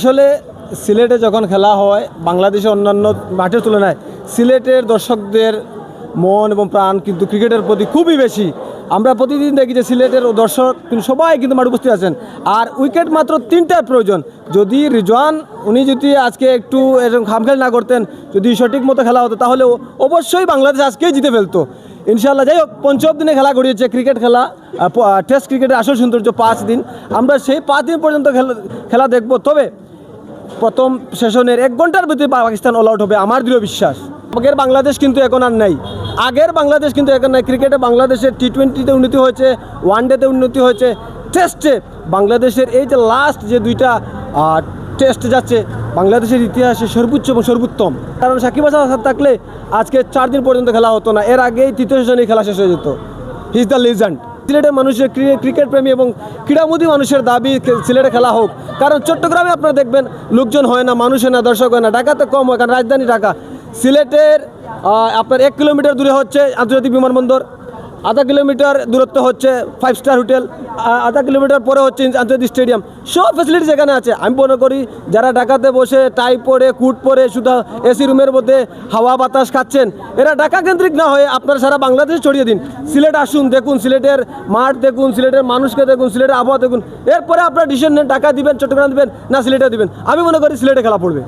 আসলে সিলেটে যখন খেলা হয় বাংলাদেশের অন্যান্য মাঠের তুলনায় সিলেটের দর্শকদের মন এবং প্রাণ কিন্তু ক্রিকেটের প্রতি খুবই বেশি। আমরা প্রতিদিন দেখি যে সিলেটের দর্শক কিন্তু সবাই কিন্তু মাঠে উপস্থিত আছেন। আর উইকেট মাত্র 3টার প্রয়োজন। যদি রিজওয়ান উনি যদি আজকে একটু এরকম খামখেয়াল না করতেন, যদি সঠিক মতো খেলা হতো, তাহলে অবশ্যই বাংলাদেশ আজকেই জিতে ফেলতো ইনশাআল্লাহ। যাই হোক, পঞ্চম দিনে খেলা গড়িয়েছে ক্রিকেট খেলা, টেস্ট ক্রিকেটের আসল সৌন্দর্য 5 দিন। আমরা সেই 5 দিন পর্যন্ত খেলা দেখব। তবে প্রথম সেশনের 1 ঘন্টার ভিতরে পাকিস্তান অল আউট হবে আমার দৃঢ় বিশ্বাস। আগের বাংলাদেশ কিন্তু এখন আর নাই, আগের বাংলাদেশ কিন্তু এখন নাই। ক্রিকেটে বাংলাদেশের T20-তে উন্নতি হয়েছে, ওয়ানডেতে উন্নতি হয়েছে, টেস্টে বাংলাদেশের এই যে লাস্ট যে 2টা টেস্ট যাচ্ছে বাংলাদেশের ইতিহাসে সর্বোচ্চ এবং সর্বোত্তম। কারণ সাকিব আল হাসান থাকলে আজকে 4 দিন পর্যন্ত খেলা হতো না, এর আগেই 3য় সেশনেই খেলা শেষ হয়ে যেত। He is the legend. সিলেটের মানুষের ক্রিকেট প্রেমী এবং ক্রীড়ামোদী মানুষের দাবি সিলেটে খেলা হোক। কারণ চট্টগ্রামে আপনারা দেখবেন লোকজন হয় না, মানুষ হয় না, দর্শক হয় না। ঢাকাতে কম হয়, কারণ রাজধানী ঢাকা। সিলেটের আপনার 1 কিলোমিটার দূরে হচ্ছে আন্তর্জাতিক বিমানবন্দর, আধা কিলোমিটার দূরত্ব হচ্ছে 5 স্টার হোটেল, আধা কিলোমিটার পরে হচ্ছে আন্তর্জাতিক স্টেডিয়াম। সব ফ্যাসিলিটিস এখানে আছে। আমি মনে করি যারা ঢাকাতে বসে টাই পরে কুট পরে শুধু এসি রুমের মধ্যে হাওয়া বাতাস খাচ্ছেন, এরা ঢাকা কেন্দ্রিক না হয়ে আপনারা সারা বাংলাদেশে ছড়িয়ে দিন। সিলেট আসুন, দেখুন সিলেটের মাঠ, দেখুন সিলেটের মানুষকে, দেখুন সিলেটের আবহাওয়া দেখুন। এরপরে আপনারা ডিসিশন নেন, ঢাকা দিবেন, চট্টগ্রাম দিবেন না সিলেটে দিবেন। আমি মনে করি সিলেটে খেলা পড়বে।